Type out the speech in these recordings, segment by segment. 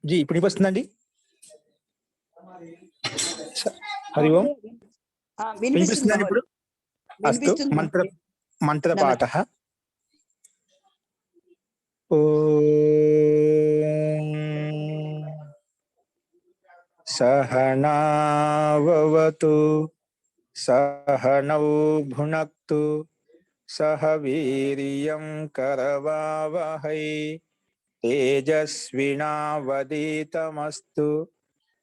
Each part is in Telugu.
జీ ఇప్పుడు వినిపిస్తుందండి. హరి ఓం. వినిపిస్తుందండి ఇప్పుడు. అస్తు మంత్రపాఠ. ఓం సహనావతు సహనౌ భునక్తు సహ వీర్యం కరవావహై తేజస్వినావదీతమస్తు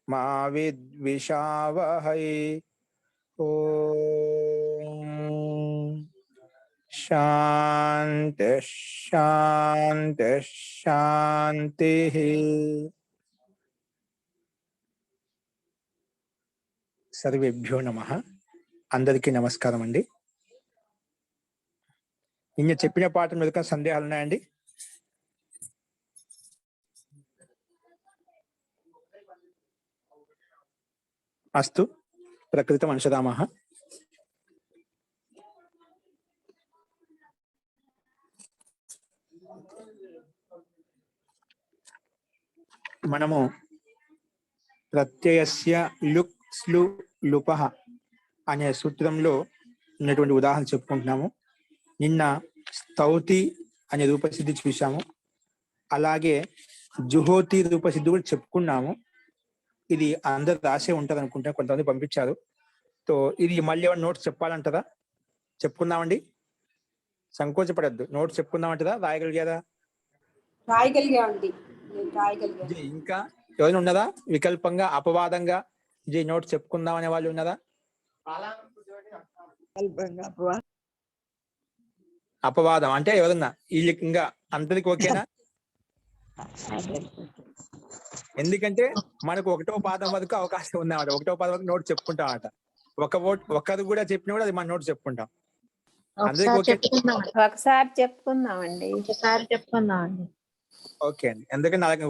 మా విద్విషావహై. ఓం శాంతి శాంతి శాంతి. సర్వేభ్యో నమః. అందరికీ నమస్కారం అండి. నిన్న చెప్పిన పాఠం మీద సందేహాలు ఉన్నాయండి? అస్తు ప్రకృతం అంశదామః. మనము ప్రత్యయస్య లుక్ స్లు లుపః అనే సూత్రంలో ఉన్నటువంటి ఉదాహరణ చెప్పుకుంటున్నాము. నిన్న స్తౌతి అనే రూపసిద్ధి చూసాము. అలాగే జుహోతి రూపసిద్ధి కూడా చెప్పుకున్నాము. ఇది అందరు రాసే ఉంటుంది అనుకుంటా, కొంతమంది పంపించారు. సో ఇది మళ్ళీ ఏమైనా నోట్స్ చెప్పాలంటారా? చెప్పుకుందామండి, సంకోచపడద్దు. నోట్స్ చెప్పుకుందామంటారా? రాయగలిగారా? ఇంకా ఎవరైనా ఉన్నదా వికల్పంగా వికల్పంగా నోట్స్ చెప్పుకుందాం అనే వాళ్ళు ఉన్నదా? అపవాదం అంటే ఎవరన్నా వీళ్ళకి ఇంకా అందరికి ఓకేనా? ఎందుకంటే మనకు ఒకటో పాదం వరకు అవకాశం ఉందన్నమాట. ఒకటో పాదం వరకు నోట్ చెప్పుకుంటాం అన్నమాట. ఒకరు కూడా చెప్పిన కూడా అది మన నోట్ చెప్పుకుంటాం. ఒకసారి చెప్పుకుందామండి. ఓకే అండి. ఎందుకంటే నాకు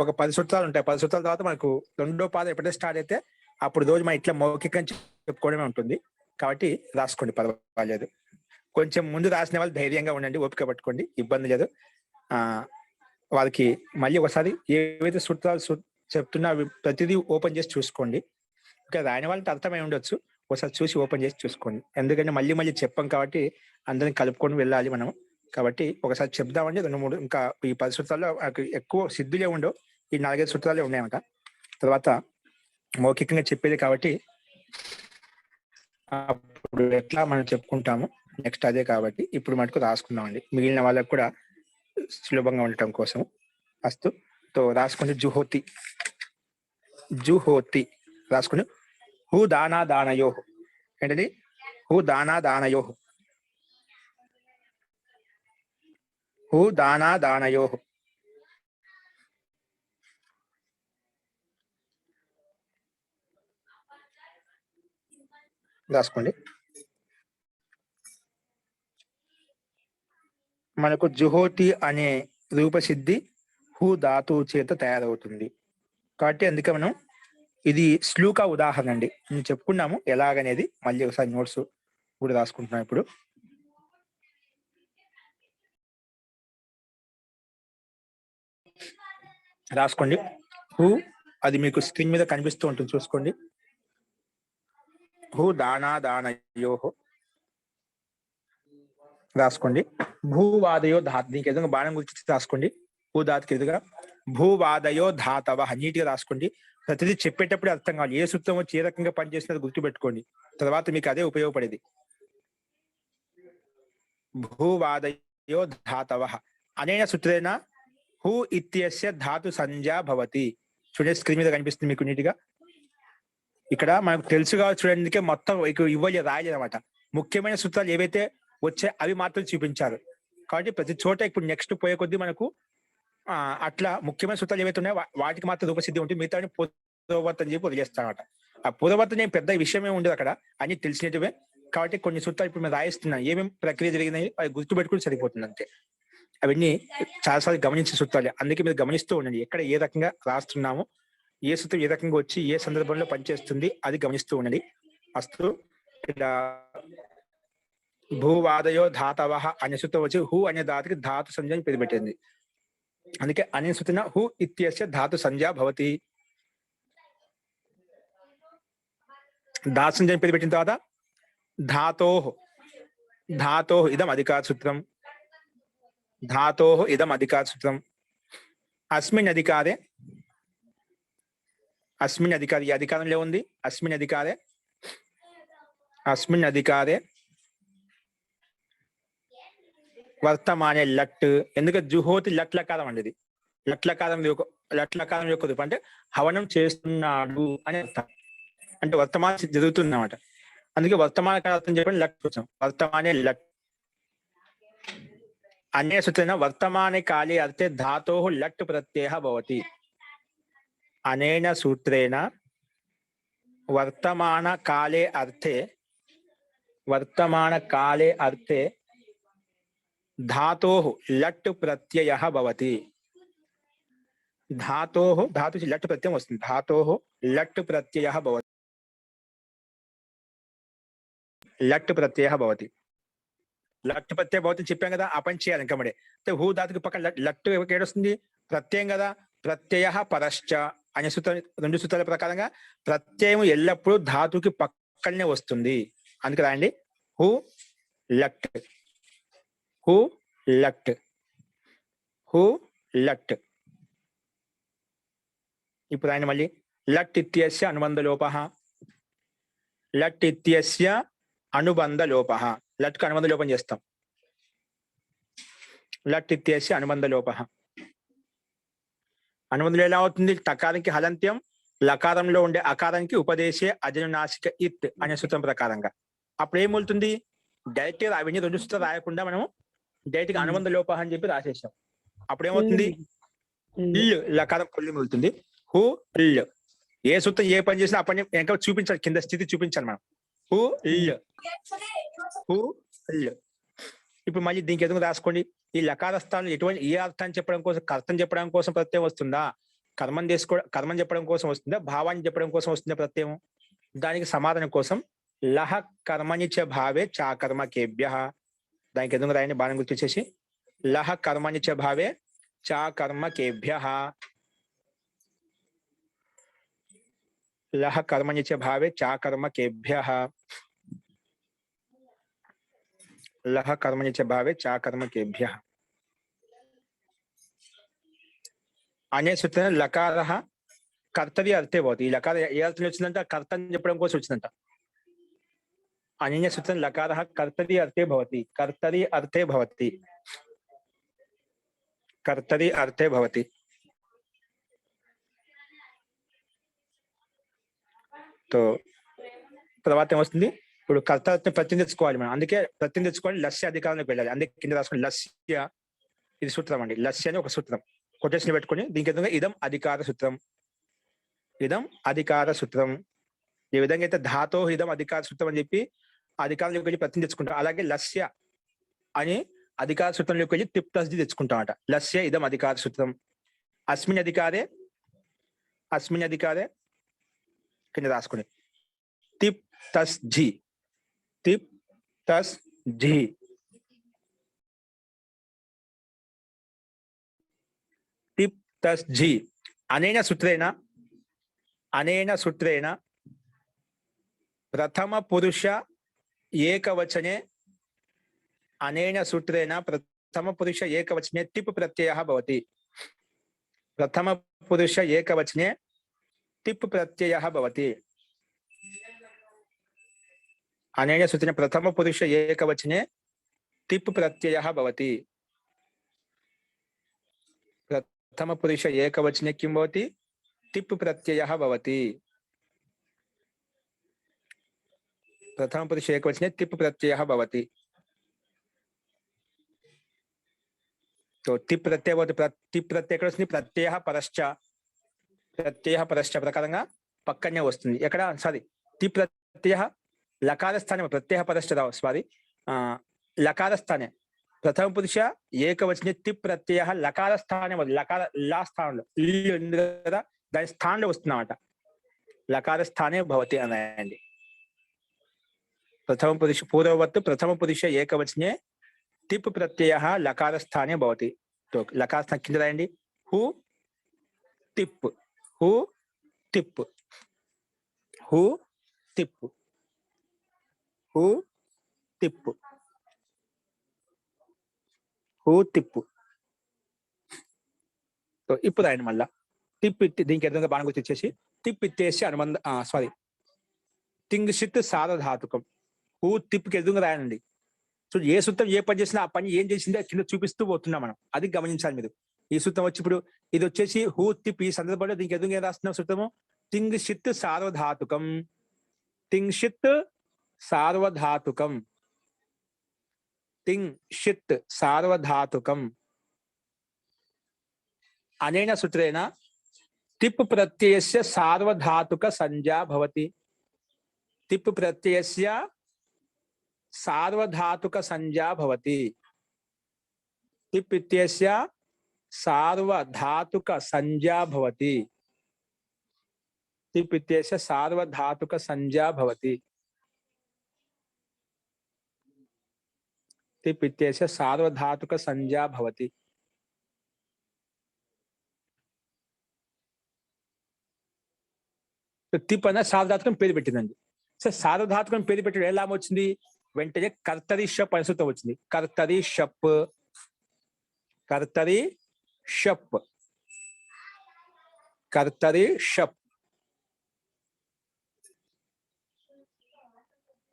ఒక 10 సూత్రాలు ఉంటాయి. 10 సూత్రాల తర్వాత మనకు రెండో పాదం ఎప్పుడైతే స్టార్ట్ అయితే అప్పుడు రోజు మనం ఇట్లా మౌఖికంగా చెప్పుకోవడమే ఉంటుంది. కాబట్టి రాసుకోండి, పర్వాలేదు. కొంచెం ముందు రాసిన వాళ్ళు ధైర్యంగా ఉండండి, ఓపిక పట్టుకోండి, ఇబ్బంది లేదు. వాళ్ళకి మళ్ళీ ఒకసారి ఏవైతే సూత్రాలు చెప్తున్నా ప్రతిదీ ఓపెన్ చేసి చూసుకోండి. ఇంకా రాయని వాళ్ళకి అర్థమై ఉండొచ్చు, ఒకసారి చూసి ఓపెన్ చేసి చూసుకోండి. ఎందుకంటే మళ్ళీ చెప్పాం కాబట్టి అందరిని కలుపుకొని వెళ్ళాలి మనం. కాబట్టి ఒకసారి చెప్దామండి. 2-3 ఇంకా ఈ 10 సూత్రాల్లో ఎక్కువ సిద్ధులే ఉండవు, ఈ 4-5 సూత్రాలే ఉన్నాయన్నమాట. తర్వాత మౌఖికంగా చెప్పేది కాబట్టి అప్పుడు ఎట్లా మనం చెప్పుకుంటాము నెక్స్ట్ అదే. కాబట్టి ఇప్పుడు మటుకు రాసుకుందామండి, మిగిలిన వాళ్ళకు కూడా సులభంగా ఉండటం కోసం. అస్తు తో రాసుకుని జుహోతి రాసుకుని హూ దానా దానయో. ఏంటది? హూ దానా దానయో. హూ దానా దానయో. రాసుకోండి. మనకు జుహోతి అనే రూపసిద్ధి హూ ధాతువు చేత తయారవుతుంది. కాబట్టి అందుకే మనం ఇది శ్లోక ఉదాహరణ అండి. నేను చెప్పుకున్నాము ఎలాగనేది. మళ్ళీ ఒకసారి నోట్స్ కూడా రాసుకుంటున్నాం. ఇప్పుడు రాసుకోండి. హూ, అది మీకు స్క్రీన్ మీద కనిపిస్తూ ఉంటుంది, చూసుకోండి. హూ దానా దానయో రాసుకోండి. భూవాదయో ధాతు, దీనికి ఎదురుగా బాణం గురించి రాసుకోండి. భూధాతుకి ఎదురుగా భూవాదయో ధాతవ నీట్గా రాసుకోండి. ప్రతిదీ చెప్పేటప్పుడు అర్థం కావాలి. ఏ సూత్రం వచ్చి ఏ రకంగా పనిచేస్తున్నది గుర్తుపెట్టుకోండి, తర్వాత మీకు అదే ఉపయోగపడేది. భూవాదయో ధాతవ అనేన సూత్రేణ హూ ఇత్యస్య ధాతు సంజ్ఞా భవతి. చూడండి, స్క్రీన్ మీద కనిపిస్తుంది మీకు నీట్గా. ఇక్కడ మనకు తెలుసు కావచ్చు, చూడండి మొత్తం ఇవ్వలేదు, రాయలేదు అనమాట. ముఖ్యమైన సూత్రాలు ఏవైతే వచ్చే అవి మాత్రం చూపించారు. కాబట్టి ప్రతి చోట ఇప్పుడు నెక్స్ట్ పోయే కొద్దీ మనకు అట్లా ముఖ్యమైన సూత్రాలు ఏవైతే ఉన్నాయో వాటికి మాత్రం రూపసిద్ధి ఉంటుంది. మిగతా పూర్వవర్తం చెప్పి వదిలేస్తానమాట. ఆ పూర్వవర్తం ఏం పెద్ద విషయమే ఉండదు అక్కడ, అన్ని తెలిసినట్టువే. కాబట్టి కొన్ని సూత్రాలు ఇప్పుడు మేము రాయిస్తున్నాం, ఏమేమి ప్రక్రియ జరిగినాయి అవి గుర్తుపెట్టుకుని సరిపోతుంది అంతే. అవన్నీ చాలాసార్లు గమనించే సూత్రాలే, అందుకే మీరు గమనిస్తూ ఉండండి. ఎక్కడ ఏ రకంగా రాస్తున్నామో, ఏ సూత్రం ఏ రకంగా వచ్చి ఏ సందర్భంలో పనిచేస్తుంది అది గమనిస్తూ ఉండండి. అస్తు ఇలా భూవాదయో ధాతవ అనే సూత్రం వచ్చి హూ అనే ధాతుకి ధాతు సంజ్ఞ పేరు పెట్టింది. అందుకే అనేన సూత్రేణ హు ఇత్యస్య ధాతు సంజ్ఞా భవతి. ధాతు సంజ్ఞ పేరు పెట్టిన తర్వాత ధాతోః ధాతోః ఇదం అధికార సూత్రం. ధాతోః ఇదం అధికార సూత్రం. అస్మిన్ అధికారే అస్మిన్ అధికారి, ఈ అధికారంలో ఉంది. అస్మిన్ అధికారే అస్మిన్ అధికారే వర్తమానే లట్. ఎందుకంటే జుహోతి లట్ లకారం అండి. ఇది లట్ లకారం యొక్క రూపం అంటే హవనం చేస్తున్నాడు అని అర్థం. అంటే వర్తమానం జరుగుతుంది అన్నమాట. అందుకే వర్తమాన కాలం చెప్పండి లట్ వచ్చాం. వర్తమానే లట్. అన్య సూత్రేణ వర్తమానే కాలే అర్థే ధాతోః లట్ ప్రత్యయః భవతి. అనేన సూత్రేణ వర్తమాన కాలే అర్థే धातोः लट् प्रत्ययः भवति. धातोः धातु से लट् प्रत्ययः वस्तुः. धातोः लट् प्रत्ययः भवति. लट् प्रत्ययः भवति. लट् प्रत्यय भवति చెప్పాం కదా. ఆ పని చేయాలి ఇంకా మడే. అంటే హూ ధాతుకి పక్కన లట్టు ఏడొస్తుంది? ప్రత్యయం కదా. ప్రత్యయః పరశ్చ అనే సూత్రం, రెండు సూత్రాల ప్రకారంగా ప్రత్యయం ఎల్లప్పుడూ ధాతుకి పక్కనే వస్తుంది. అందుకే రాయండి హూ లట్. హూ లట్. హూ లట్. ఇప్పుడు ఆయన మళ్ళీ లట్ ఇత్యస్య అనుబంధ లోపః. లట్ ఇత్యస్య అనుబంధ లోపః. లట్కు అనుబంధ లోపం చేస్తాం. లట్ ఇత్యస్య అనుబంధ లోపః. అనుబంధంలో ఎలా అవుతుంది? తకారానికి హలంత్యం, లకారంలో ఉండే అకారానికి ఉపదేశే అజనునాసిక ఇత్ అనే సూత్రం ప్రకారంగా. అప్పుడు ఏమవుతుంది? డైరెక్ట్ గా అవన్నీ రెండు సూత్రాలు రాయకుండా మనం డైరెక్ట్ గా అనుబంధ లోపః అని చెప్పి రాసేసాం. అప్పుడు ఏమవుతుంది? ఇల్ లకారం కొల్లి మిగులుతుంది. హూ ఇల్. ఏ సూత్రం ఏ పని చేసినా ఆ పని ఇంకా చూపించాలి, కింద స్థితి చూపించాలి మనం. హూ ఇల్. హూ ఇల్. ఇప్పుడు మళ్ళీ దీనికి ఎదుగు రాసుకోండి. ఈ లకార స్థానంలో ఎటువంటి ఏ అర్థాన్ని చెప్పడం కోసం, కర్తం చెప్పడం కోసం ప్రత్యయం వస్తుందా? కర్మం చెప్పడం కోసం వస్తుందా? భావాన్ని చెప్పడం కోసం వస్తుందా ప్రత్యయం? దానికి సమాధానం కోసం లహ కర్మణి చ భావే చాకర్మకేభ్యః. దానికి ఎదుగు రాయని బాణం గుర్తొచ్చేసి లహ కర్మణి చ భావే చాకర్మకేభ్యః. లహ కర్మణి చ భావే చాకర్మకేభ్యః. లహ కర్మణి చ భావే చాకర్మకేభ్యః. అనే సూత్రం లకారః కర్తవ్య అర్థే భవతి. ఈ లకార ఏ అర్థం వచ్చిందంట? కర్తం చెప్పడం కోసం వచ్చిందంట. అనన్య సూత్రం లకారః కర్తరి అర్థే భవతి. కర్తరి అర్థే భవతి. కర్తరి అర్థే భవతి. తో తర్వాత ఏమొస్తుంది? ఇప్పుడు కర్తవ్యం ప్రత్యయం తెచ్చుకోవాలి మనం. అందుకే ప్రత్యయం తెచ్చుకోవాలి, లస్య అధికారంలోకి వెళ్ళాలి. అందుకే కింద రాసుకోండి లస్య. ఇది సూత్రం అండి. లస్య అని ఒక సూత్రం కొటేషన్ పెట్టుకొని దీనికి ఎదురుగా ఇదం అధికార సూత్రం. ఇదం అధికార సూత్రం. ఏ విధంగా అయితే ధాతో ఇదం అధికార సూత్రం అని చెప్పి అధికారంలోకి వెళ్ళి ప్రత్యయం తెచ్చుకుంటాం, అలాగే లస్య అని అధికార సూత్రంలోకి వెళ్ళి టిప్ ప్లస్ ది తెచ్చుకుంటామట. లస్య ఇదం అధికార సూత్రం. అస్మిన్ అధికారే కింద రాసుకోండి టిప్ తస్ జీ. టిప్ తస్ జీ. టిప్ తస్ జీ. అనేన సూత్రేణ ప్రథమ పురుష ఏకవచనే. అనేన సూత్రేణ ప్రథమ పురుష ఏకవచనే టిప్ ప్రత్యయః భవతి. ప్రథమ పురుష ఏకవచనే టిప్ ప్రత్యయః భవతి. అనేన సూత్రేణ ప్రథమ పురుష ఏకవచనే టిప్ ప్రత్యయః భవతి. प्रथम पुरुष एकवचने किं भवति? टिप् प्रत्ययः भवति. प्रथम पुरुष एकवचने टिप् प्रत्ययः भवति. तो टिप् प्रत्यय भवति. टिप् प्रत्यय ఎక్కడ వస్తుంది? ప్రత్యయః పరశ్చ ప్రకారంగా పక్కనే వస్తుంది. ఎక్కడ? సారీ, టిప్ ప్రత్యయః లకార స్థానే. ప్రత్యయః పరశ్చ రావు. సారీ, లకార స్థానే. ప్రథమ పురుష ఏకవచనే టిప్ ప్రత్యయ లకార స్థానం, లకార లా స్థానంలో ఇల్లు కదా, దాని స్థానంలో వస్తుందన్నమాట. లకార స్థానే భవతి అనండి. ప్రథమ పురుష పూర్వవత్ ప్రథమ పురుష ఏకవచనే టిప్ ప్రత్యయ లకార స్థానే భవతి. లకార స్థానం కింద రాయండి. హూ తిప్, హూ తిప్, హూ తిప్, హూ తిప్, హూ తిప్. సో ఇప్పుడు రాయండి మళ్ళా. టిప్ ఇట్టి దీనికి ఎదురుగా బాణం గుర్తు ఇచ్చేసి టిప్ ఇచ్చేసి అనుబంధ సారీ తింగ్షిత్ సారధాతుకం. హూ తిప్కి ఎదురుగా రాయండి. సో ఏ సూత్రం ఏ పని చేసినా ఆ పని ఏం చేసిందో కింద చూపిస్తూ పోతున్నాం మనం. అది గమనించాలి మీరు. ఈ సూత్రం వచ్చి ఇప్పుడు ఇది వచ్చేసి హూ తిప్. ఈ సందర్భంలో దీనికి ఎదురుగా ఏం రాస్తున్నాం సూత్రము? తింగ్షిత్ సార్వధాతుకం, తింగ్షిత్ సార్వధాతుకం, తింగ్షిత్ సార్వధాతుకం అనేన సూత్రేణ టిప్ ప్రత్యయస్య సార్వధాతుక సంజ్ఞా భవతి. టిప్ ప్రత్యయస్య సార్వధాతుక సంజ్ఞా భవతి. టిప్ ఇత్యస్య సార్వధాతుక సంజ్ఞా భవతి. టిప్ ఇత్యస్య సార్వధాతుక సంజ్ఞా భవతి. టిప్ ఇత్యస్య సార్వధాతుక సంజ్ఞా భవతి. టిప్ అనే సార్వధాతుకం పేరు పెట్టిందండి. సో సార్వధాతుకం పేరు పెట్టడం ఎలా వచ్చింది? వెంటనే కర్తరి షప్ అనే సూత్రం వచ్చింది. కర్తరి షప్, కర్తరి షప్, కర్తరి షప్,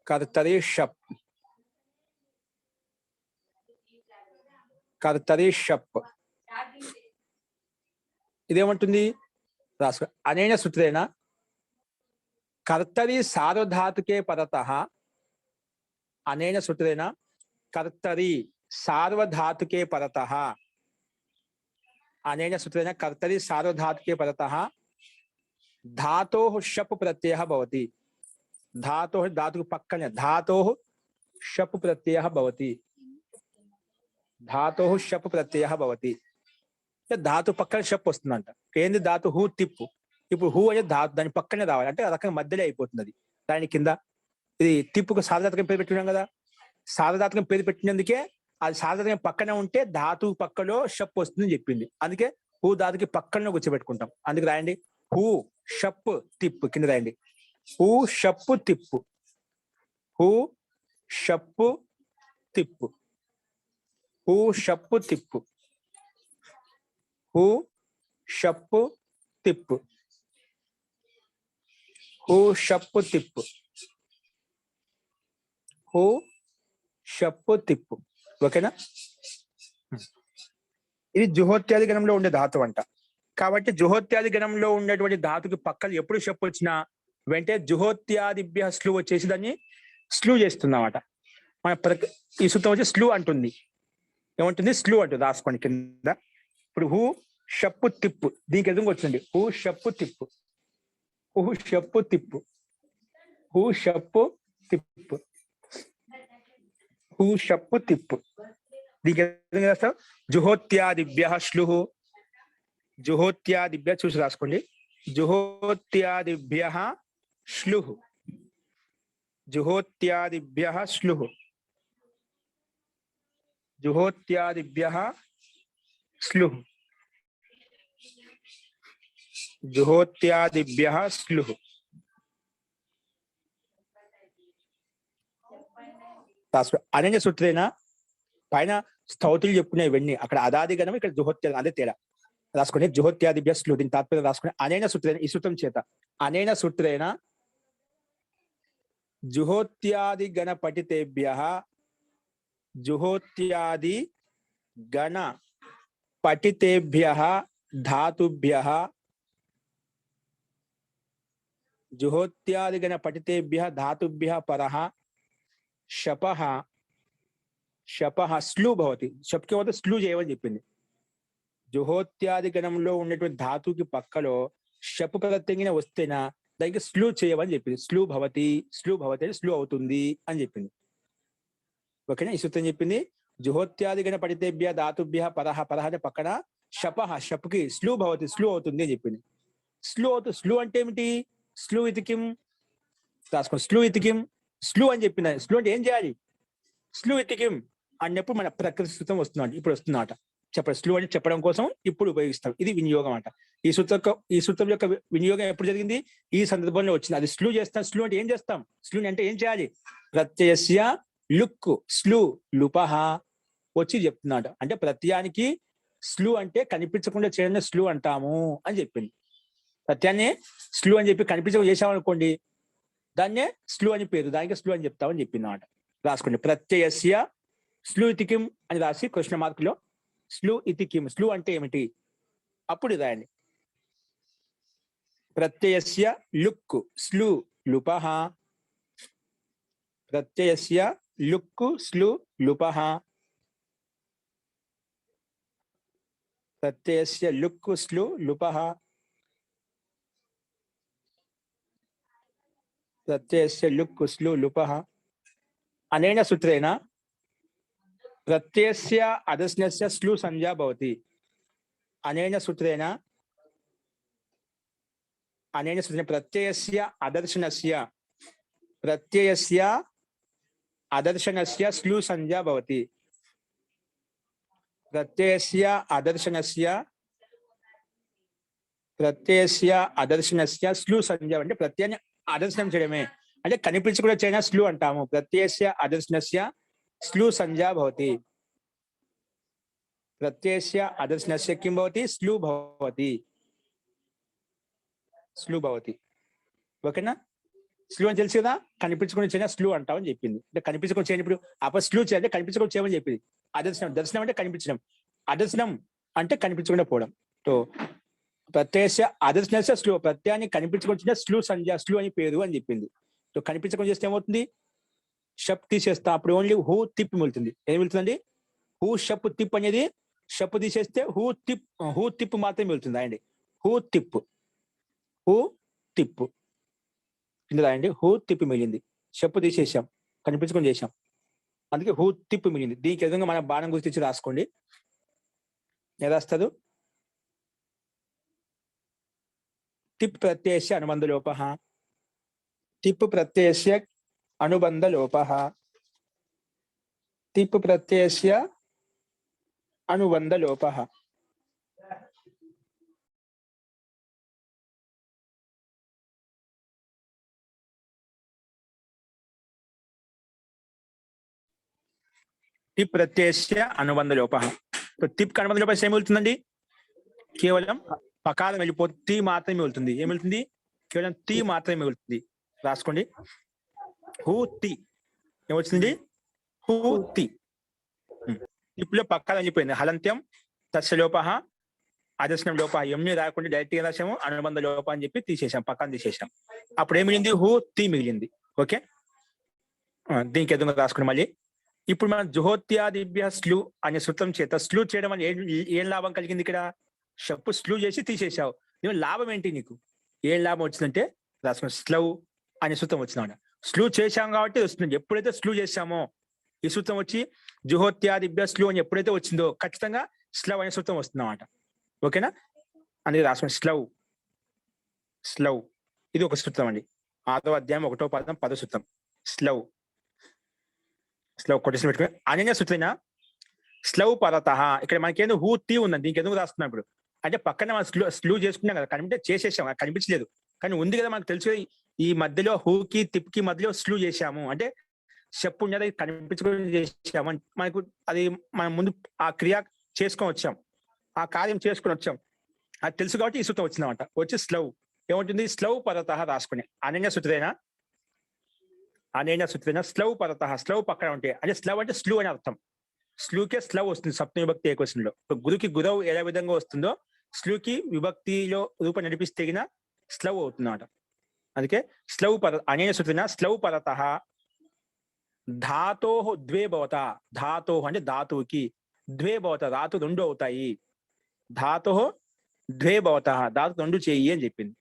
కర్తరి షప్, కర్తరి షప్. ఇదేమంటుంది? రాసుకో. అనేన సూత్రేణ కర్తరి సార్వధాతుకే పరతః, అనేన సూత్రేణ కర్తరి సార్వధాతుకే పరతః, అనేన సూత్రేణ కర్తరి సార్వధాతుకే పరతః ధాతోః షప్ ప్రత్యయః భవతి. ధాతోః ధాతుకు పక్కనే ధాతోః షప్ ప్రత్యయః భవతి. ధాతోః షప్ ప్రత్యయః భవతి. ధాతు పక్కన షప్ వస్తుందంట. ఏంది ధాతు? హూ తిప్పు. ఇప్పుడు హూ అనే ధాతు దాని పక్కనే రావాలి అంటే ఆ రకంగా మధ్యలో అయిపోతుంది. అది దాని కింద ఇది తిప్పుకు సార్వధాతుకం పేరు పెట్టినాం కదా. సార్వధాతుకం పేరు పెట్టినందుకే అది సార్వధాతుకం పక్కనే ఉంటే ధాతు పక్కలో షప్ వస్తుందని చెప్పింది. అందుకే హూ ధాతుకి పక్కన కూర్చోబెట్టుకుంటాం. అందుకు రాయండి హూ షప్ తిప్పు. కింద రాయండి హూ షప్ తిప్పు, హూ షప్ తిప్పు, హూ షప్ తిప్పు, హూ షప్ తిప్పు, హూ షప్ తిప్పు, హూ షప్ తిప్పు. ఓకేనా? ఇది జుహోత్యాది గణంలో ఉండే ధాతు అంట. కాబట్టి జుహోత్యాది గణంలో ఉండేటువంటి ధాతుకి పక్కన ఎప్పుడు షప్ వచ్చినా వెంటనే జుహోత్యాదిభ్య స్లు వచ్చేసి దాన్ని స్లు చేస్తుందన్నమాట. మన ఈ సూత్రం వచ్చి స్లు అంటుంది. ఏమంటుంది? స్లు అంటుంది. రాసుకోండి కింద. ఇప్పుడు హూ షప్పు తిప్పు దీనికి ఎదురుగా వచ్చింది. హూ షప్పు తిప్పు, హూ షప్పు తిప్పు, హూ షప్పు తిప్పు, హూ షప్పు తిప్పు. దీనికి ఎదురుగా రాస్తాం జుహోత్యాదిభ్య శ్లు. జుహోత్యాదిభ్య చూసి రాసుకోండి. జుహోత్యాదిభ్య శ్లు, జుహోత్యాదిభ్య శ్లు, జుహోత్యాదిభ్య స్లు, జుహోత్యాదిభ్య స్లు. అనన్య సూత్రేణ పైన స్తౌతులు చెప్పుకునే ఇవన్నీ అక్కడ అదాది గణం, ఇక్కడ జుహోత్యాది, అదే తేడా. రాసుకోండి జుహోత్యాదిభ్య స్లు. దీని తాత్పర్యం రాసుకోండి. అనైన సూత్రేణ, ఈ సూత్రం చేత అనైన సూత్రేణ జుహోత్యాది గణ పఠితేభ్య, జుహోత్యాది గణ పఠితేభ్య ధాతుభ్య, జుహోత్యాది గణ పఠితేభ్య ధాతుభ్య పరః శపః, శపః స్లు భవతి. శప్కి వద్ద స్లు చేయమని చెప్పింది. జుహోత్యాది గణంలో ఉన్నటువంటి ధాతుకి పక్కలో షపు ప్రత్యయం వస్తేనా దానికి స్లు చేయమని చెప్పింది. స్లు భవతి, స్లు భవతి అంటే స్లు అవుతుంది అని చెప్పింది. ఓకేనా? ఈ సూత్రం చెప్పింది జుహోత్యాది గణ పఠితేభ్య ధాతుభ్య పరః, పరః అంటే పక్కన శపః, షపుకి స్లు భవతి, స్లు అవుతుంది అని చెప్పింది. స్లు అంటే ఏమిటి? స్లు ఇతికిం. రాసుకోండి స్లు ఇతికిం. స్లు అని చెప్పింది. స్లు అంటే ఏం చేయాలి? స్లు ఇతికిం అన్నప్పుడు మన ప్రకృతి సూత్రం వస్తున్నాడు. ఇప్పుడు వస్తున్నమాట చెప్పడం, స్లు అని చెప్పడం కోసం ఇప్పుడు ఉపయోగిస్తాం. ఇది వినియోగం అంట. ఈ సూత్రం యొక్క వినియోగం ఎప్పుడు జరిగింది? ఈ సందర్భంలో వచ్చింది. అది స్లు చేస్తాం. స్లు అంటే ఏం చేస్తాం? స్లు అంటే ఏం చేయాలి? ప్రత్యయస్య లుక్ స్లు లుపహ వచ్చి చెప్తున్నాడు. అంటే ప్రత్యయానికి స్లు అంటే కనిపించకుండా చేయడం స్లు అంటాము అని చెప్పింది. ప్రత్యాన్ని స్లు అని చెప్పి కనిపించకుండా చేసామనుకోండి, దాన్నే స్లు అని పేరు, దానికి స్లు అని చెప్తామని చెప్పింది అన్నమాట. రాసుకోండి. ప్రత్యయస్య స్లు ఇతి కిం అని రాసి క్వశ్చన్ మార్క్ లో స్లు ఇతి కిం, స్లు అంటే ఏమిటి అప్పుడు రాయండి. ప్రత్యయస్య లుక్ స్లు లుపహ, ప్రత్యయస్య లుక్ స్లు లుపహ, ప్రత్యయస్య లుక్ స్లు లుపహ, ప్రత్యయస్య లుక్ స్లు లుపహ. అనేన సూత్రేణ ప్రత్యయస్య అదర్శనస్య స్లు సంజ్ఞా భవతి. అనేన సూత్రేణ ప్రత్యయస్య అదర్శనస్య స్లు సంజ్ఞా భవతి. ప్రత్యయస్య అదర్శనస్య స్లు సంజ్ఞా అంటే ప్రత్యయాన్ని అదర్శనం చేయడమే, అంటే కనిపించకుండా చేయన స్లు అంటాము. ప్రత్యయస్య అదర్శనస్య స్లు సంజ్ఞా భవతి. ప్రత్యయస్య అదర్శనస్య కిం భవతి? స్లు భవతి. స్లు భవతి. ఓకేనా? స్లు అని తెలుసు కదా, కనిపించకుండా చేయన స్లు అంటామని చెప్పింది. అంటే కనిపించకుండా చేయని ఇప్పుడు స్లు చేయాలంటే కనిపించకుండా చేయమని చెప్పింది. అదర్శనం, దర్శనం అంటే కనిపించడం, అదర్శనం అంటే కనిపించకుండా పోవడం. సో ప్రత్యయస్య అదర్శనస్య స్లు, ప్రత్యయాన్ని కనిపించకుండా స్లు సంజ్ఞ, స్లు అని పేరు అని చెప్పింది. సో కనిపించకుండా చేస్తే ఏమవుతుంది? షప్ తీసేస్తా, అప్పుడు ఓన్లీ హూ తిప్ మిగులుతుంది. ఏం మిగులుతుందండి? హూ షప్ తిప్ అనేది షప్ తీసేస్తే హూ తిప్ మాత్రమే మిగులుతుంది. అండి హూ తిప్ కింద రాయండి. హూ తిప్పి మిగిలింది. షప్ తీసేసాం, కనిపించుకొని చేసాం, అందుకే హూ తిప్పి మిగిలింది. దీనికి విధంగా మన బాణం గుర్తించి రాసుకోండి. ఎలా రాస్తారు? టిప్ ప్రత్యయస్య అనుబంధ లోపః, టిప్ ప్రత్యయస్య అనుబంధ లోపః, టిప్ ప్రత్యయస్య అనుబంధ లోపః. టిప్ ప్రత్యయస్య అనుబంధ లోపః. టిప్ అనుబంధ లోపం ఏం వెళ్తుందండి? కేవలం పకారం వెళ్ళిపోతే తి మాత్రమే వెళ్తుంది. ఏం వెళ్తుంది? కేవలం తి మాత్రమే వెళ్తుంది. రాసుకోండి. హూ తి ఏమొచ్చింది? హూ తి. ఇప్పుడు పక్కాలు వెళ్ళిపోయింది. హలంత్యం తస్య లోపః అదర్శనం లోప ఎంని రాకుండా డైరెక్ట్ గా రాసాము, అనుబంధ లోప అని చెప్పి తీసేసాం, పక్కన తీసేసాం. అప్పుడు ఏం మిగిలింది? హూ తి మిగిలింది. ఓకే, దీనికి ఎదురుగా రాసుకుని మళ్ళీ ఇప్పుడు మనం జుహోత్యాదిభ్య స్లు అనే సూత్రం చేత స్లు చేయడం వల్ల ఏం లాభం కలిగింది? ఇక్కడ షప్పు స్లు చేసి తీసేసావు, దీని లాభం ఏంటి నీకు? ఏం లాభం వచ్చిందంటే రాసుకుని స్లవ్ అనే సూత్రం వచ్చిందన్నమాట. స్లు చేశాం కాబట్టి వస్తుంది. ఎప్పుడైతే స్లు చేశామో ఈ సూత్రం వచ్చి జుహోత్యాదిభ్య స్లు అని ఎప్పుడైతే వచ్చిందో ఖచ్చితంగా స్లవ్ అనే సూత్రం వస్తుందన్నమాట. ఓకేనా? అందుకే రాసుకోండి స్లవ్. ఇది ఒక సూత్రం అండి. 6వ అధ్యాయం 1వ పాదం 10వ సూత్రం స్లవ్ కొటేషన్ పెట్టుకుని. అనన్య సూత్రైన స్లవ్ పరతః. ఇక్కడ మనకేందో హూ తి ఉందండి, దీనికి ఎందుకు రాస్తున్నాం ఇప్పుడు అంటే పక్కన మనం స్లూ చేసుకున్నాం కదా, కనిపించే చేసేసాం, కనిపించలేదు కానీ ఉంది కదా మనకు తెలుసు. ఈ మధ్యలో హూకి తిప్కి మధ్యలో స్లూ చేశాము అంటే చెప్పు ఉండేది కనిపించుకొని చేసాము. మనకు అది మనం ముందు ఆ క్రియ చేసుకొని వచ్చాం, ఆ కార్యం చేసుకొని వచ్చాం, అది తెలుసు కాబట్టి ఈ సూత్రం వచ్చిందన్నమాట. వచ్చి స్లవ్ ఏముంటుంది? స్లవ్ పరతః రాసుకుని. అనన్య సూత్రైన స్లవ్ పరతః. స్లవ్ పక్కన ఉంటే అంటే స్లవ్ అంటే స్లూ అని అర్థం. స్లూకే స్లవ్ వస్తుంది సప్తమి విభక్తి ఏకవచనంలో. గురుకి గురవు ఏ విధంగా వస్తుందో స్లూకి విభక్తిలో రూపం నడిపిస్తే స్లవ్ అవుతుందన్నమాట. అందుకే స్లవ్ అనేన సూత్రైన స్లవ్ పరతః ధాతోః ద్వే భవత. ధాతోః అంటే ధాతువుకి, ద్వే భవత ధాతు 2 అవుతాయి. ధాతోః ద్వే భవత ధాతు 2 చేయి అని చెప్పింది.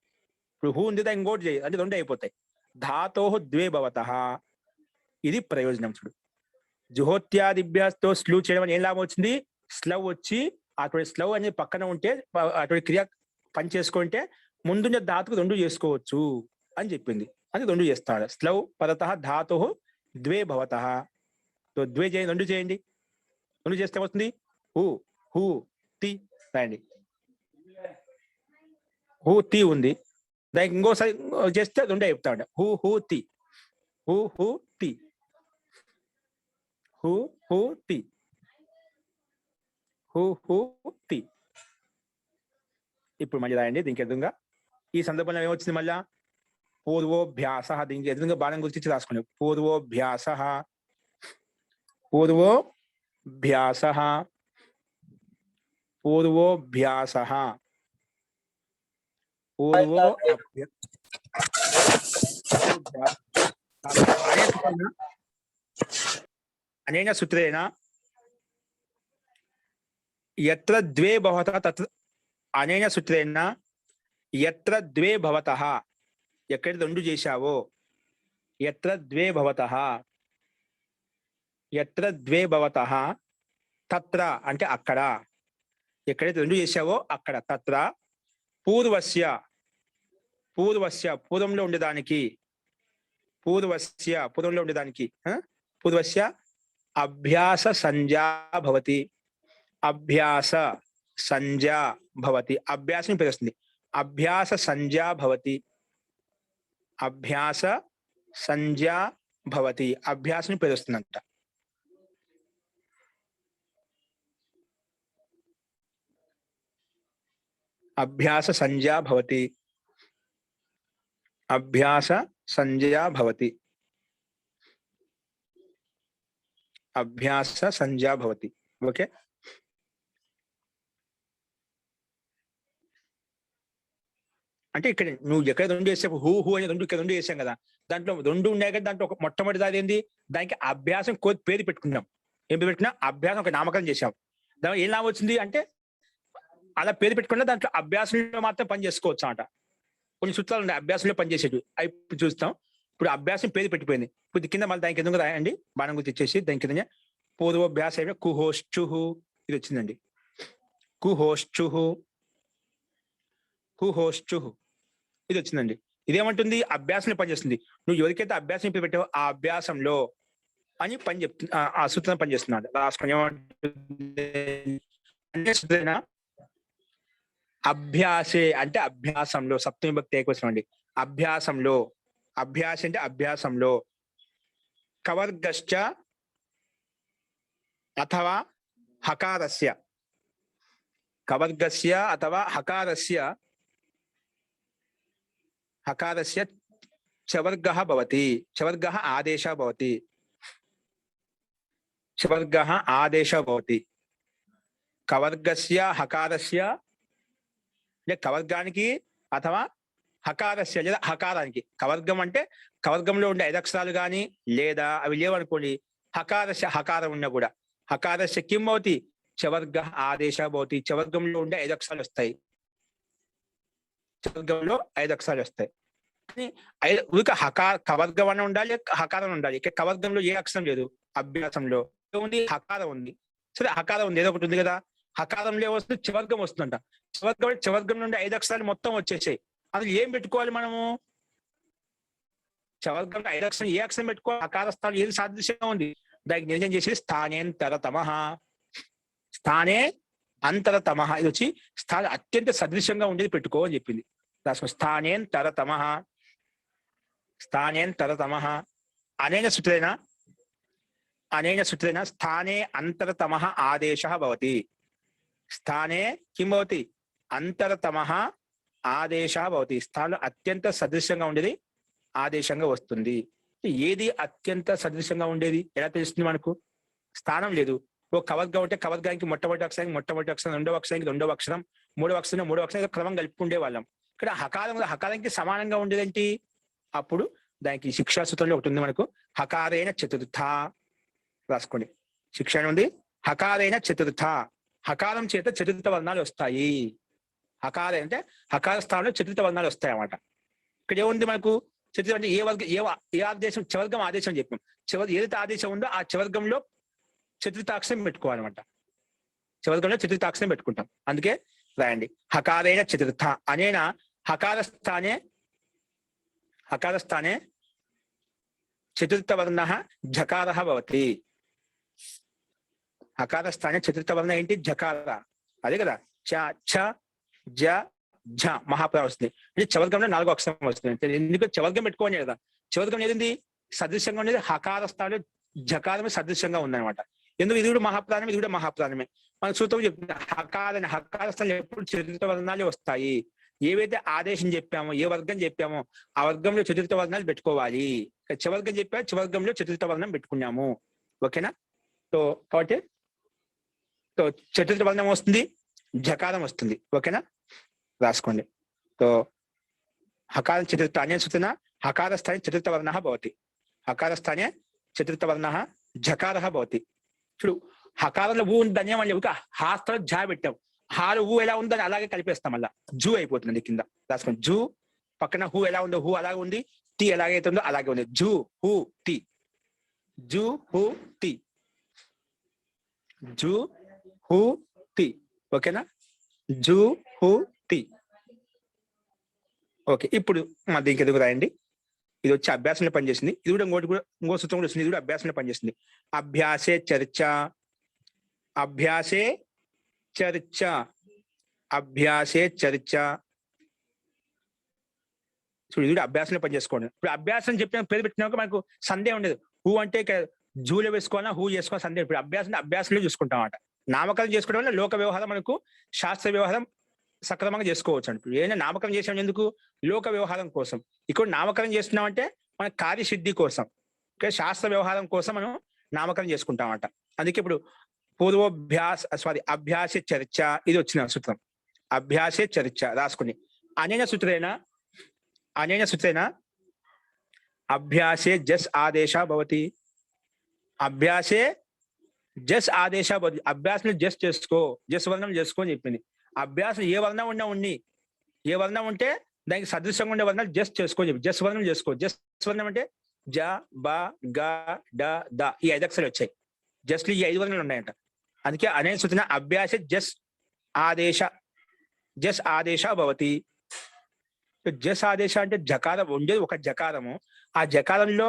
ఇప్పుడు హూ ఉంది ఇంకోటి చేయి అంటే 2 అయిపోతాయి. ధాతోః ద్వే భవతః. ఇది ప్రయోజనం. చూడు, జుహోత్యాదిభ్యాస్తో స్లూ చేయడం అని ఏం లాభం వచ్చింది? స్లవ్ వచ్చి అటువంటి స్లవ్ అనేది పక్కన ఉంటే అటువంటి క్రియ పని చేసుకుంటే ముందున్న ధాతుకు 2 చేసుకోవచ్చు అని చెప్పింది. అది 2 చేస్తాడు. స్లవ్ పరతః ధాతోః ద్వే భవతః. 2 చేయండి, 2 చేయండి. 2 చేస్తే వస్తుంది హూ తి రాయండి. హూ తి ఉంది, దానికి ఇంకోసారి చేస్తే రెండే చెప్తా ఉంటా. హూ తి, హూ తి, హూ తి, హూ తి. ఇప్పుడు మళ్ళీ రాయండి దీనికి ఎదురుగా. ఈ సందర్భంలో ఏమొచ్చింది మళ్ళా? పూర్వోభ్యాస. దీనికి ఎదురుగా బాణం గురించి రాసుకోండి. పూర్వోభ్యాస, పూర్వోభ్యాస, పూర్వోభ్యాస, పూర్వో అనేన సూత్రేణ యత్ర ద్వే భవతః తత్ర, అనేన సూత్రేణ యత్ర ద్వే భవతః, ఎక్కడ రెండు చేశావో, యత్ర ద్వే భవతః, యత్ర ద్వే భవతః, తత్ర అంటే అక్కడ, ఎక్కడైతే రెండు చేశావో అక్కడ, తత్ర పూర్వస్య, పూర్వస్య పూర్వంలో ఉండేదానికి, పూర్వస్య పూర్వంలో ఉండేదానికి, పూర్వస్య అభ్యాస సంజ్ఞా భవతి, అభ్యాస సంజ్ఞా భవతి. అభ్యాసం పేరు వస్తుంది. అభ్యాస సంజ్ఞా భవతి, అభ్యాస సంజ్ఞా భవతి. అభ్యాసం పేరు వస్తుందంట. అభ్యాస సంజ్ఞా భవతి, అభ్యాస సంజ్ఞా భవతి, అభ్యాస సంజ్ఞా భవతి. ఓకే, అంటే ఇక్కడ నువ్వు ఎక్కడ రెండు చేసావు, హూ అని రెండు, ఇక్కడ రెండు చేసాం కదా, దాంట్లో రెండు ఉన్నాయి కదా, దాంట్లో ఒక మొట్టమొదటి దాని ఏంది, దానికి అభ్యాసం పేరు పెట్టుకున్నాం. ఏం పేరు పెట్టినా? అభ్యాసం ఒక నామకరణం చేశాం. దాని ఏం లాభం వచ్చింది అంటే, అలా పేరు పెట్టుకున్నా దాంట్లో అభ్యాసంలో మాత్రం పని చేసుకోవచ్చు అంట. కొన్ని సూత్రాలు ఉన్నాయి అభ్యాసంలో పనిచేసేవి, ఇప్పుడు చూస్తాం. ఇప్పుడు అభ్యాసం పేరు పెట్టిపోయింది. ఇప్పుడు కింద మళ్ళీ దానికి ఎందుకు రాయండి, బాణం గుర్తు ఇచ్చేసి దాని కింద పూర్వభ్యాస కుహోశ్చుహు, ఇది వచ్చిందండి. కుహోశ్చుహు, కుహోశ్చుహు, ఇది వచ్చిందండి. ఇదేమంటుంది? అభ్యాసంలో పనిచేస్తుంది. నువ్వు ఎవరికైతే అభ్యాసం పేరు పెట్టావో ఆ అభ్యాసంలో అని పని చెప్తుంది, ఆ సూత్రం పనిచేస్తున్నాడు. రాసుకుని అభ్యాసే అంటే అభ్యాసంలో, సప్తమి భక్తి ఏకవచనం అండి. అభ్యాసంలో, అభ్యాస అంటే అభ్యాసంలో, కవర్గశ్చ అథవా హకారస్య, కవర్గస్య అథవా హకారస్య, హకారస్య చవర్గః భవతి, చవర్గః ఆదేశः భవతి, చవర్గః ఆదేశः భవతి. కవర్గస్య హకారస్య అంటే కవర్గానికి, అథవా హకారస్య లేదా హకారానికి. కవర్గం అంటే కవర్గంలో ఉండే 5 అక్షరాలు కానీ, లేదా అవి లేవనుకోండి, హకారస్య హకారం ఉన్నా కూడా, హకారస్య కిం భవతి, చవర్గః ఆదేశः భవతి. చవర్గంలో ఉండే 5 అక్షరాలు వస్తాయి, చవర్గంలో 5 అక్షరాలు వస్తాయి. ఉడక కవర్గం అని ఉండాలి, హకారం ఉండాలి. ఇక్కడ కవర్గంలో ఏ అక్షరం లేదు. అభ్యాసంలో ఏముంది? హకారం ఉంది. సరే, హకారం ఉంది, ఏదో ఒకటి ఉంది కదా. హకారంలో వస్తుంది, చవర్గం వస్తుందంట. చవర్గం నుండి 5 అక్షరాలు మొత్తం వచ్చేసాయి. అందులో ఏం పెట్టుకోవాలి మనము? చవర్గంలో 5 అక్షరం, ఏ అక్షరం పెట్టుకోవాలి? హకార స్థానం ఏది సాదృశ్యంగా ఉంది, దానికి నిర్ణయం చేసి స్థానేంతరతమః, స్థానే అంతరతమః. ఇది వచ్చి స్థానం అత్యంత సదృశ్యంగా ఉండేది పెట్టుకో అని చెప్పింది. స్థానేంతరతమః, స్థానేంతరతమః. అనేన సూత్రేణ, అనేన సూత్రేణ స్థానే అంతరతమః ఆదేశः భవతి. స్థానే కిం భవతి? అంతరతమః ఆదేశः భవతి. స్థానం అత్యంత సదృశ్యంగా ఉండేది ఆదేశంగా వస్తుంది. ఏది అత్యంత సదృశ్యంగా ఉండేది ఎలా తెలుస్తుంది మనకు? స్థానం లేదు. ఓ కవర్గం అంటే కవర్గానికి మొట్టమొదటి అక్షరానికి మొట్టమొదటి అక్షరం, రెండవ అక్షరానికి రెండవ అక్షరం, మూడవ అక్షరం క్రమం కలుపుకుండే వాళ్ళం. ఇక్కడ హకారానికి సమానంగా ఉండేదేంటి? అప్పుడు దానికి శిక్షా సూత్రంలో ఒకటి ఉంది మనకు, హకారేణ చతుర్థ. రాసుకోండి, శిక్ష ఉంది హకారేణ చతుర్థ. హకారం చేత చతుర్థ వర్ణాలు వస్తాయి. హకార అంటే హకార స్థానంలో చతుర్థ వర్ణాలు వస్తాయి అన్నమాట. ఇక్కడ ఏముంది మనకు? చతుర్థ అంటే ఏ ఆదేశం? చవర్గం ఆదేశం చెప్పాం. ఏదైతే ఆదేశం ఉందో ఆ చవర్గంలో చతుర్థాక్షరం పెట్టుకోవాలన్నమాట. చవర్గంలో చతుర్థాక్షరం పెట్టుకుంటాం. అందుకే రాయండి, హకారేణ చతుర్థ. అనేన హకారస్థానే, హకారస్థానే చతుర్థవర్ణ ఝకారः భవతి. హకారస్థానే చతుర్థవర్ణ ఏంటి? ఝకార. అదే కదా, చ ఛ జ ఝ మహాప్రాణం వస్తుంది. అంటే చవర్గంలో 4వ అక్షరం వస్తుంది. ఎందుకంటే చవర్గం పెట్టుకోవాలి కదా. చవర్గం ఏది సదృశ్యంగా ఉండేది హకార స్థానంలో జకారమే సదృశ్యంగా ఉందన్నమాట. ఎందుకు ఇది కూడా మహాప్రాణం, ఇది కూడా మహాప్రాణమే. మన సూత్రం చెప్తుంది హకార స్థానం ఎప్పుడు చతుర్థ వర్ణాలు వస్తాయి. ఏవైతే ఆదేశం చెప్పామో, ఏ వర్గం చెప్పామో ఆ వర్గంలో చతుర్థ వర్ణాలు పెట్టుకోవాలి. చవర్గం చెప్పా, చవర్గంలో చతుర్థ వర్ణం పెట్టుకున్నాము. ఓకేనా. సో కాబట్టి చతుర్థ వర్ణం వస్తుంది, జకారం వస్తుంది. ఓకేనా, రాసుకోండి. సో హకారం చతుర్థ అనే సూచన హకార స్థానే చతుర్థ వర్ణ భవతి. హకార స్థానే చతుర్థ వర్ణ జకార భవతి. చూడు, హకారంలో ఊ ఉంది, ధన్యం అని చెప్పి హాస్తం జా పెట్టాం. హారు ఊ ఎలా ఉందని అలాగే కలిపేస్తాం, మళ్ళా జూ అయిపోతుంది కింద. రాసుకోండి. జూ పక్కన హూ ఎలా ఉందో హూ అలాగే ఉంది, టీ ఎలాగైతుందో అలాగే ఉంది. జూ హూ టీ, జూ హూ టీ, జూ హూ టీ. ఓకేనా, జూ హూ టీ. ఓకే, ఇప్పుడు మా దీనికి ఎదుగు రాయండి. ఇది వచ్చి అభ్యాసంలో పనిచేసింది. ఇది కూడా ఇంకో సూత్రం కూడా వస్తుంది. ఇది కూడా అభ్యాసంలో పనిచేస్తుంది. అభ్యాసే చర్చ, అభ్యాసే చర్చ, అభ్యాసే చర్చ. చూడు, ఇది కూడా అభ్యాసంలో పనిచేసుకోండి. ఇప్పుడు అభ్యాసం చెప్పిన పేరు పెట్టినాక మనకు సందేహం ఉండదు. హూ అంటే జూలో వేసుకోవాలా, హూ చేసుకోవాలా సందేహం. ఇప్పుడు అభ్యాసంలో చూసుకుంటాం అన్నమాట. నామకరణం చేసుకోవడం వల్ల లోక వ్యవహారం మనకు శాస్త్ర వ్యవహారం సక్రమంగా చేసుకోవచ్చు అండి. ఇప్పుడు ఏదైనా నామకరణం చేసాం ఎందుకు? లోక వ్యవహారం కోసం. ఇక్కడ నామకరణం చేస్తున్నామంటే మన కార్యసిద్ధి కోసం, శాస్త్ర వ్యవహారం కోసం మనం నామకరణం చేసుకుంటామట. అందుకే ఇప్పుడు అభ్యాస చర్చ ఇది వచ్చిన సూత్రం. అభ్యాసే చర్చ రాసుకుని అనేన సూత్రేణ అభ్యాసే జస్ ఆదేశ భవతి. అభ్యాసే జస్ ఆదేశ భవతి. అభ్యాసం జస్ చేసుకో, జస్ వర్ణం చేసుకో అని చెప్పింది. అభ్యాసం ఏ వర్ణం ఉన్నా ఉండి, ఏ వర్ణం ఉంటే దానికి సదృశ్యంగా ఉండే వర్ణాలు జస్ట్ చేసుకో చెప్పి జస్ వర్ణం చేసుకో. జస్ వర్ణం అంటే జ బ గ డ ద ఈ 5 అక్షరాలు వచ్చాయి. జస్ట్ ఈ 5 వర్ణాలు ఉన్నాయంట. అందుకే అనే సూచన అభ్యాస జస్ ఆదేశ భవతి. జస్ ఆదేశ అంటే జకారం ఉండేది ఒక జకారము. ఆ జకారంలో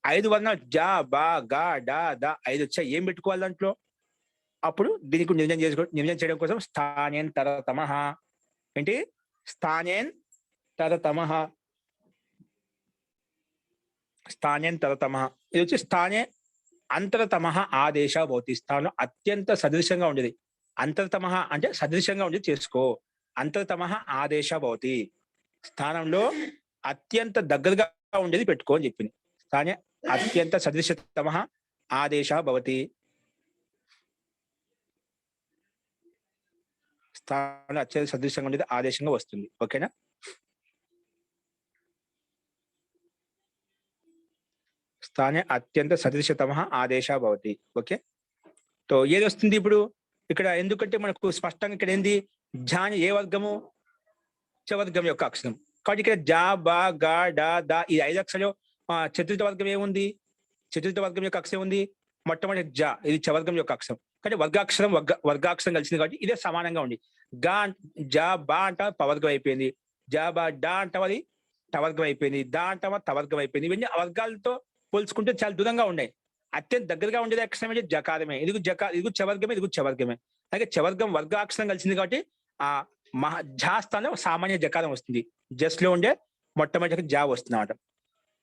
5 వర్ణాలు జ బ గ డ ద 5 వచ్చాయి. ఏం పెట్టుకోవాలి దాంట్లో? అప్పుడు దీనికి నిర్ణయం చేయడం కోసం స్థానేంతరతమః. ఏంటి? స్థానేంతరతమః. ఇది వచ్చి స్థానే అంతరతమః ఆదేశ భవతి. స్థానం అత్యంత సదృశ్యంగా ఉండేది. అంతరతమః అంటే సదృశ్యంగా ఉండేది చేసుకో. అంతరతమః ఆదేశ భవతి. స్థానంలో అత్యంత దగ్గరగా ఉండేది పెట్టుకో అని చెప్పింది. స్థానే అత్యంత సదృశ్యతమః ఆదేశ భవతి. స్థానం అత్యంత సదృశ్యంగా ఉండేది ఆదేశంగా వస్తుంది. ఓకేనా. స్థానే అత్యంత సదృశ్యతమః ఆదేశ భవతి. ఓకే. సో ఏది వస్తుంది ఇప్పుడు ఇక్కడ? ఎందుకంటే మనకు స్పష్టంగా ఇక్కడ ఏంది? ఝాని ఏ వర్గము? చవర్గం యొక్క అక్షరం. కాబట్టి ఇక్కడ జా బా గా డా దా ఈ 5 అక్షరాలు చతుర్థ వర్గం ఏముంది? చతుర్థ వర్గం యొక్క అక్షరం ఉంది మొట్టమొదటి జా, ఇది చవర్గం యొక్క అక్షరం. కానీ వర్గాక్షరం కలిసింది కాబట్టి ఇదే సమానంగా ఉంది. గా జా బా అంట పవర్గం అయిపోయింది, జా బా డా అంటాం అది టవర్గం అయిపోయింది, దా అంటామా తవర్గం అయిపోయింది. ఇవన్నీ వర్గాలతో పోల్చుకుంటే చాలా దూరంగా ఉన్నాయి. అత్యంత దగ్గరగా ఉండేది అక్షరం అంటే జకారమే. ఇది చవర్గమే, ఇది చవర్గమే. అలాగే చవర్గం వర్గాక్షరం కలిసింది కాబట్టి ఆ ఝా స్థానంలో సామాన్య జకారం వస్తుంది. జస్ లో ఉండే మొట్టమొదటి జా వస్తుంది అన్నమాట.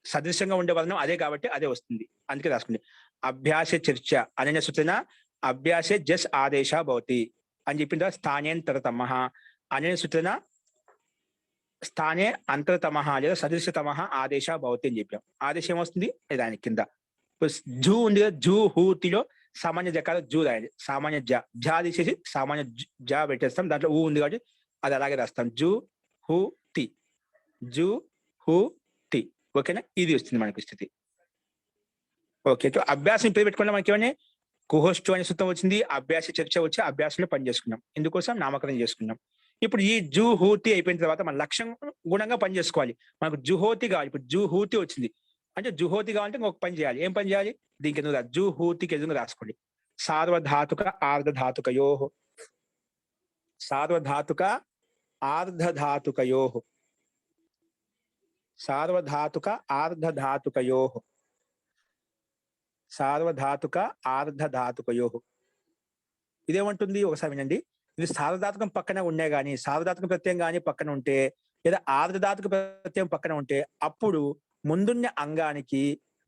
సదృశ్యంగా ఉండే వర్ణం అదే కాబట్టి అదే వస్తుంది. అందుకే రాసుకోండి. అభ్యాస చర్చ అనే సూచన అభ్యాసే జస్ ఆదేశ భవతి అని చెప్పిన తర్వాత స్థానేంతరతమః అనే సూచన స్థానే అంతరతమః లేదా సదృశ్యతమః ఆదేశ భవతి అని చెప్పాం. ఆదేశం ఏమొస్తుంది దాని కింద. జూ ఉంది కదా, జూ హూతిలో సామాన్య జకారం జూ రాయండి. సామాన్య జా తీసేసి సామాన్య జా పెట్టేస్తాం. దాంట్లో ఊ ఉంది కాబట్టి అది అలాగే రాస్తాం. జూ హూ తి, జూ హూ తి. ఓకేనా. ఇది వస్తుంది మనకి స్థితి. ఓకే. అభ్యాసం పేరు పెట్టుకున్నా మనకి ఏమన్నా కుహోష్టు అనే సూత్రం వచ్చింది. అభ్యాస చర్చ వచ్చి అభ్యాసంలో పని చేసుకున్నాం. ఇందుకోసం నామకరణం చేసుకున్నాం. ఇప్పుడు ఈ జూహూతి అయిపోయిన తర్వాత మన లక్ష్యం గుణంగా పని చేసుకోవాలి. మనకు జుహోతి కావాలి. ఇప్పుడు జూహూతి వచ్చింది అంటే జుహోతి కావాలంటే ఇంకొక పని చేయాలి. ఏం పని చేయాలి? దీనికి ఎదురు జూహూతికి ఎదురు రాసుకోండి. సార్వధాతుక ఆర్ధధాతుకయోః, సార్వధాతుక ఆర్ధధాతుకయోః, సార్వధాతుక ఆర్ధధాతుకయోః, సార్వధాతుక ఆర్ధధాతుకయోః. ఇదేమంటుంది ఒకసారి వినండి. ఇది సార్వధాతుకం పక్కన ఉన్నాయి కానీ సార్వధాతుక ప్రత్యయం కానీ పక్కన ఉంటే లేదా ఆర్ధధాతుక ప్రత్యయం పక్కన ఉంటే అప్పుడు ముందున్న అంగానికి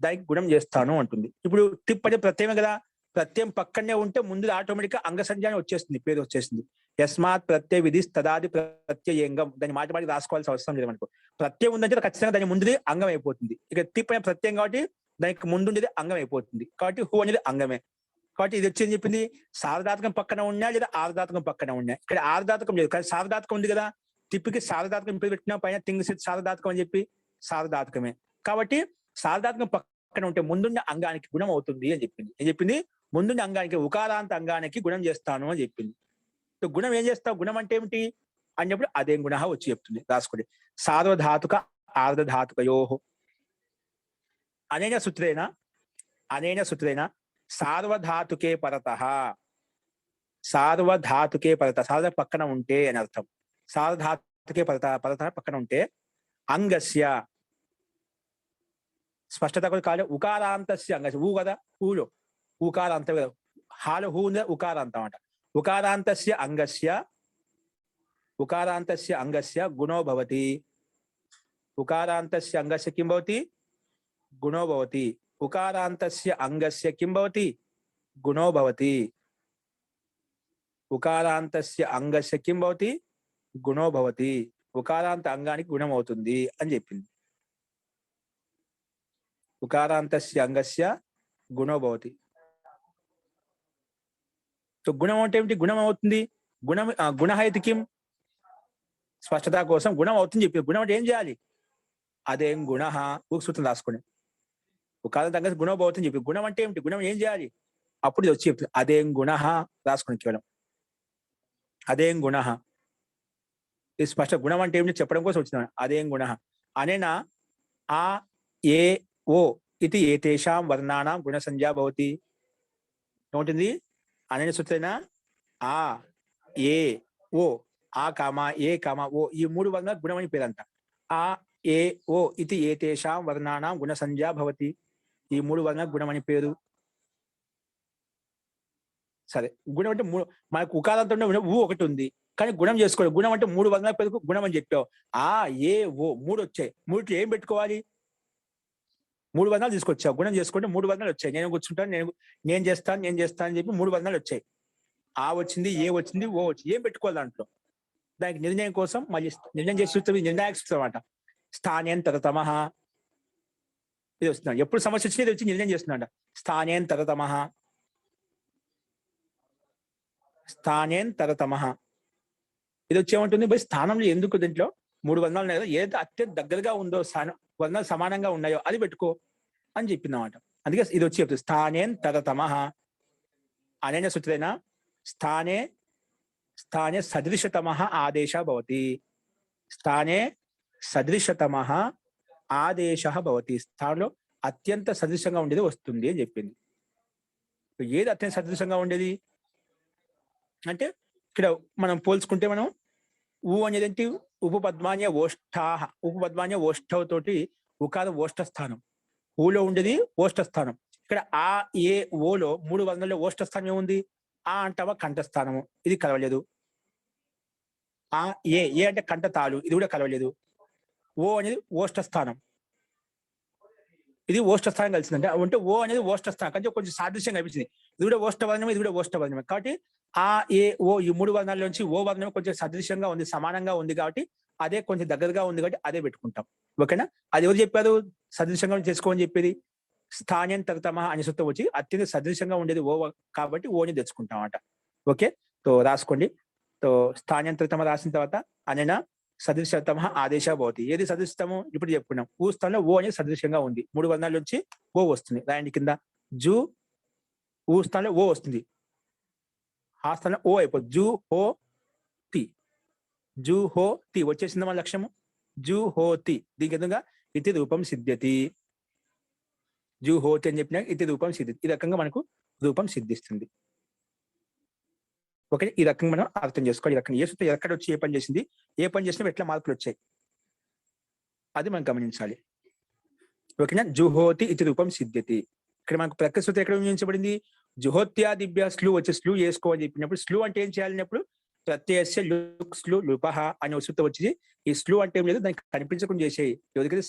దానికి గుణం చేస్తాను అంటుంది. ఇప్పుడు టిప్ అంటే ప్రత్యయం కదా, ప్రత్యయం పక్కనే ఉంటే ముందు ఆటోమేటిక్ గా అంగ సంజ్ఞానం వచ్చేస్తుంది, పేరు వచ్చేస్తుంది. యస్మాత్ ప్రత్యయ విధి తదాది ప్రత్యయంగం, దాన్ని మాటి రాసుకోవాల్సిన అవసరం లేదు మనకు. ప్రత్యయం ఉందంటే ఖచ్చితంగా దాని ముందుది అంగం అయిపోతుంది. ఇక టిప్ అనే ప్రత్యయం కాబట్టి దానికి ముందుండేది అంగం అయిపోతుంది. కాబట్టి హూ అనేది అంగమే. కాబట్టి ఇది వచ్చి ఏం చెప్పింది, సార్వధాతుకం పక్కన ఉన్నా లేదా ఆర్ధాతుకం పక్కన ఉన్నా. ఇక్కడ ఆర్ధాతుకం లేదు కానీ సార్వధాతుకం ఉంది కదా, టిప్కి సార్వధాతుకం ఇప్పుడు పెట్టినా పైన థింగ్స్ సార్వధాతుకం అని చెప్పి సార్వధాతుకమే. కాబట్టి సార్వధాతుకం పక్కన ఉంటే ముందున్న అంగానికి గుణం అవుతుంది అని చెప్పింది. ఏం చెప్పింది, ముందున్న అంగానికి ఉకారాంత అంగానికి గుణం చేస్తాను అని చెప్పింది. గుణం ఏం చేస్తావు, గుణం అంటే ఏమిటి అన్నప్పుడు అదేం గుణ వచ్చి చెప్తుంది. రాసుకోండి. సార్వధాతుక ఆర్ధధాతుకయోః అనేన సూత్రేణ సార్వధాతుకే పరతః, సార్వధాతుకే పరత, సార్వ పక్కన ఉంటే అని అర్థం. సార్వధాతుకే పరత పక్కన ఉంటే అంగస్య స్పష్టత కూడా కాదు, ఉకారాంతస్య అంగస్య, ఊ కదా, ఊలో ఉకారాంతం కదా, హాలో హూ ఉకారాంతం అంట. ఉకారాంతస్య అంగస్య గుణో భవతి. ఉకారాంతస్య అంగస్య కిం భవతి, గుణో భవతి. ఉకారాంతస్య అంగస్య కిం భవతి, గుణో భవతి. ఉకారాంతస్య అంగస్య కిం భవతి, గుణో భవతి. ఉకారాంత అంగానికి గుణం అవుతుంది అని చెప్పింది. ఉకారాంతస్య అంగస్య గుణో భవతి. సో గుణం అంటే ఏమిటి, గుణం అవుతుంది. గుణహైతి కిం, స్పష్టత కోసం గుణం అవుతుంది చెప్పి. గుణం అంటే ఏం చేయాలి, అదేం గుణ సూత్రం రాసుకోండి. ఉకారాంత అంగస్య గుణో భవతి చెప్పి. గుణం అంటే ఏమిటి, గుణం ఏం చేయాలి, అప్పుడు ఇది వచ్చి చెప్తుంది. అదేం గుణ రాసుకోండి కేవలం. అదేం గుణ, ఇది స్పష్ట గుణం అంటే ఏమిటి చెప్పడం కోసం వచ్చిన. అదేం గుణ అనేనా ఆ ఏ ఓ ఇది ఏతేషాం వర్ణానాం గుణ సంజ్ఞా భవతి. ఏముంటుంది, అనేన సూత్రేణ ఆ ఏ ఓ, ఆ కామా ఏ కామా ఓ, ఈ మూడు వర్ణాల గుణం అని పేరంట. ఆ ఏ ఓ ఇది ఏతేషాం వర్ణానాం గుణ సంజ్ఞా భవతి. ఈ మూడు వర్ణాల గుణం అని పేరు. సరే, గుణం అంటే మనకు ఉకారంతో ఊ ఒకటి ఉంది కానీ గుణం చేసుకోవాలి. గుణం అంటే మూడు వర్ణాల పేరుకు గుణం అని చెప్పావు. ఆ ఏ ఓ మూడు వచ్చాయి, మూడు ఏం పెట్టుకోవాలి, మూడు వర్ణాలు తీసుకొచ్చావు. గుణం చేసుకుంటే మూడు వర్ణాలు వచ్చాయి. నేను కూర్చుంటాను, నేను చేస్తాను అని చెప్పి మూడు వర్ణాలు వచ్చాయి. ఆ వచ్చింది, ఏ వచ్చింది, ఓ వచ్చింది. ఏం పెట్టుకోవాలి దాంట్లో, దానికి నిర్ణయం కోసం మళ్ళీ నిర్ణయం చేసి చూస్తే నిర్ణాయక సూత్రం అన్నమాట. స్థానేంతరతమః ఇది వస్తున్నాడు. ఎప్పుడు సమస్య వచ్చినా ఇది వచ్చి నిర్ణయం చేస్తున్నాడు. స్థానేంతరతమః ఇది వచ్చేమంటుంది, బై స్థానంలో ఎందుకు, దీంట్లో మూడు వర్ణాలు ఉన్నాయి కదా, ఏదైతే అత్యంత దగ్గరగా ఉందో స్థానం, వర్ణాలు సమానంగా ఉన్నాయో అది పెట్టుకో అని చెప్పింది అన్నమాట. అందుకే ఇది వచ్చి చెప్తుంది. స్థానేంతరతమః అనేన సూత్రేణ స్థానే సదృశతమః ఆదేశः భవతి. స్థానే సదృశతమః ఆదేశः భవతి. స్థానంలో అత్యంత సదృశంగా ఉండేది వస్తుంది అని చెప్పింది. ఏది అత్యంత సదృశంగా ఉండేది అంటే ఇక్కడ మనం పోల్చుకుంటే మనం ఊ అనేది ఏంటి, ఉపపద్మాన్య ఓష్ఠాహ, ఉపపద్మాన్య ఓష్ఠవ తోటి ఉకారం ఓష్ఠ స్థానం, ఊలో ఉండేది ఓష్ఠ స్థానం. ఇక్కడ ఆ ఏ ఓలో మూడు వర్ణాల్లో ఓష్ఠ స్థానం ఏముంది, ఆ అంటావా కంఠస్థానము, ఇది కలవలేదు. ఆ ఏ అంటే కంఠతాలు, ఇది కూడా కలవలేదు. ఓ అనేది ఓష్ఠ స్థానం, ఇది ఓష్ఠ స్థానం కలిసిందంటే అంటే ఓ అనేది ఓష్ఠ స్థానం అంటే కొంచెం సాదృశ్యం కనిపించింది. ఇది కూడా ఓష్ఠ వర్ణమే, ఇది కూడా ఓష్ఠ వర్ణమే. కాబట్టి ఆ ఏ ఓ ఈ మూడు వర్ణాల్లోంచి ఓ వర్ణం కొంచెం సదృశ్యంగా ఉంది, సమానంగా ఉంది కాబట్టి అదే కొంచెం దగ్గరగా ఉంది కాబట్టి అదే పెట్టుకుంటాం. ఓకేనా. అది ఎవరు చెప్పారు సదృశ్యంగా చేసుకోమని చెప్పేది, స్థానేంతరతమః అనే సూత్రం వచ్చి అత్యంత సదృశ్యంగా ఉండేది ఓ కాబట్టి ఓని తెచ్చుకుంటాం అన్నమాట. ఓకే, తో రాసుకోండి. తో స్థానేంతరతమ రాసిన తర్వాత అనేనా సదృశతమః ఆదేశः భవతి. ఏది సదృశతము ఇప్పుడు చెప్పుకున్నాం. ఊ స్థానంలో ఓ అనేది సదృశ్యంగా ఉంది, మూడు వర్ణాల నుంచి ఓ వస్తుంది. రాయండి కింద. జూ ఊ స్థానంలో ఓ వస్తుంది, ఆ స్థానంలో ఓ అయిపోతుంది. జూ హో తి, జూ హో తి వచ్చేసింది మన లక్ష్యము. జూ హో తి, దీనికి ఎదురుగా ఇతి రూపం సిద్ధ్యతి. జూ హోతి అని చెప్పినా ఇతి రూపం సిద్ధి, ఈ రకంగా మనకు రూపం సిద్ధిస్తుంది. ఓకే, ఈ రకంగా మనం అర్థం చేసుకోవాలి. ఈ రకంగా ఏ సూత్రం ఎక్కడ వచ్చి ఏ పని చేసింది, ఏ పని చేసినా ఎట్లా మార్పులు వచ్చాయి అది మనం గమనించాలి. ఓకేనా. జుహోతి ఇతి రూపం సిద్ధ్యతి. ఇక్కడ మనకు ప్రకృతి సూత్రం ఎక్కడ వినియోగించబడింది, జుహోత్యాదిభ్య స్లు వచ్చి స్లు చేసుకో అని చెప్పినప్పుడు, స్లు అంటే ఏం చేయాలన్నప్పుడు ప్రత్యయస్య లుక్ స్లు లుపహ అనే ఒక సూత్రం వచ్చింది. ఈ స్లు అంటే ఏం లేదు, దానికి కనిపించకుండా చేసేయి. ఎవరికైతే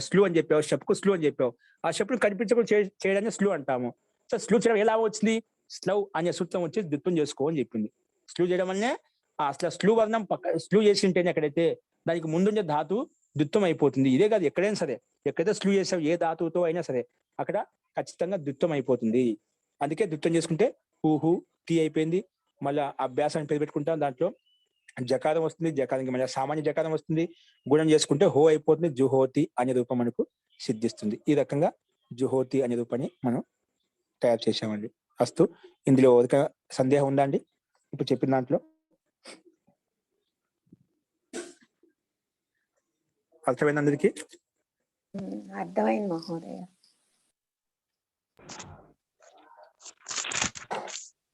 స్లు అని చెప్పావు, షప్కు స్లు అని చెప్పావు, ఆ షప్ను కనిపించకుండా చేయడాన్ని స్లు అంటాము. సో స్లు చేయడం ఎలా వచ్చింది, స్లవ్ అనే సూత్రం వచ్చి ద్విత్వం చేసుకో అని చెప్పింది. స్లు చేయడం వల్లనే అసలు స్లు వర్ణం పక్క స్లు చేసి ఉంటేనే ఎక్కడైతే దానికి ముందుండే ధాతు ద్విత్వం అయిపోతుంది. ఇదే కాదు, ఎక్కడైనా సరే, ఎక్కడైతే స్లు చేసావు ఏ ధాతువుతో అయినా సరే అక్కడ ఖచ్చితంగా ద్విత్వం అయిపోతుంది. అందుకే ద్విత్వం చేసుకుంటే హూ టీ అయిపోయింది. మళ్ళీ అభ్యాసాన్ని పేరు పెట్టుకుంటాం, దాంట్లో జకారం వస్తుంది, జకారానికి మళ్ళీ సామాన్య జకారం వస్తుంది, గుణం చేసుకుంటే హో అయిపోతుంది, జుహోతి అనే రూపం మనకు సిద్ధిస్తుంది. ఈ రకంగా జుహోతి అనే రూపాన్ని మనం తయారు చేసామండి. అస్తు, ఇందులో ఒక సందేహం ఉందా అండి ఇప్పుడు చెప్పిన దాంట్లో? అర్థమైంది అందరికి? అర్థమైంది మహోదయ.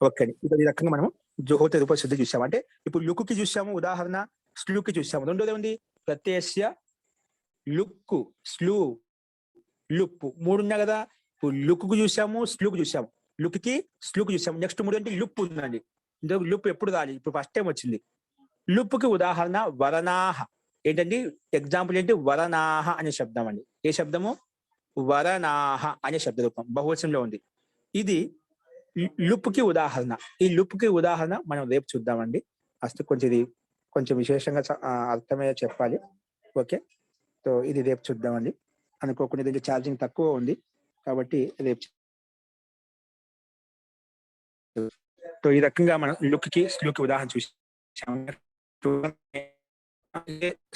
ఓకే అండి. ఇప్పుడు ఈ రకంగా మనం జుహోతి రూప శుద్ధి చూసాము. అంటే ఇప్పుడు లుక్కి చూసాము ఉదాహరణ, స్లుకి చూసాము. రెండోది ఉంది ప్రత్యయస్య లుక్కు స్లు లుప్పు. మూడు ఉన్నాయి కదా, ఇప్పుడు లుక్కు చూసాము, స్లుకు చూసాము, లుక్కి స్లుకు చూసాము. నెక్స్ట్ మూడు అంటే లుప్పు ఉందండి. లుప్పు ఎప్పుడు రాలి, ఇప్పుడు ఫస్ట్ టైం వచ్చింది. లుప్పుకి ఉదాహరణ వరనాహ. ఏంటండి ఎగ్జాంపుల్ ఏంటి, వరనాహ అనే శబ్దం అండి. ఏ శబ్దము, వరనాహ అనే శబ్ద రూపం బహువచనంలో ఉంది. ఇది లుప్కి ఉదాహరణ. ఈ లుప్కి ఉదాహరణ మనం రేపు చూద్దామండి. అసలు కొంచెం విశేషంగా అర్థమయ్యే చెప్పాలి. ఓకే, సో ఇది రేపు చూద్దామండి. అనుకోకుండా దీనికి ఛార్జింగ్ తక్కువ ఉంది కాబట్టి రేపు. సో ఈ రకంగా మనం లుక్కి స్లుకి ఉదాహరణ చూసాము.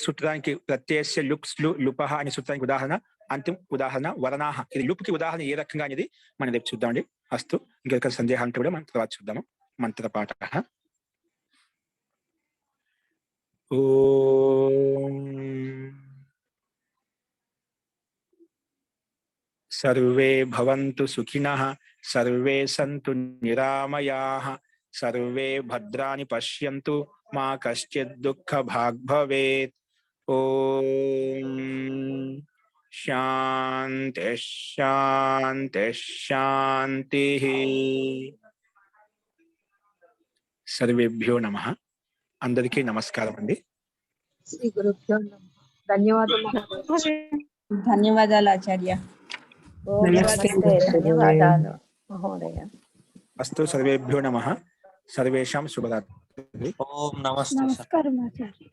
సూత్రానికి ప్రత్యయస్య లుక్ స్లు లుపహ అనే సూత్రానికి ఉదాహరణ, అంతిమ ఉదాహరణ వరనాహ. ఇది లుప్కి ఉదాహరణ ఏ రకంగా అనేది మనం రేపు చూద్దామండి. అస్తు, ఇంకొక సందేహాలు కూడా మనం తర్వాత చూద్దాము. మంత్రపాఠ. ఓం సర్వే భవంతు సుఖినః, సర్వే సంతు నిరామయాః, సర్వే భద్రాని పశ్యంతు, మా కశ్చిద్ దుఃఖభాగ్ భవేత్. ఓం శాంతి శాంతి శాంతిః. సర్వేభ్యో నమః. అందరికీ నమస్కారం అండి. శ్రీ గురుభ్యో నమః. ధన్యవాదాలు. ధన్యవాదాలు ఆచార్య. నమస్తే, ధన్యవాదాలు మహోదయ. అస్తు, సర్వేభ్యో నమః. సర్వేషాం శుభరాత్రి. ఓం నమస్తే. నమస్కారం ఆచార్య.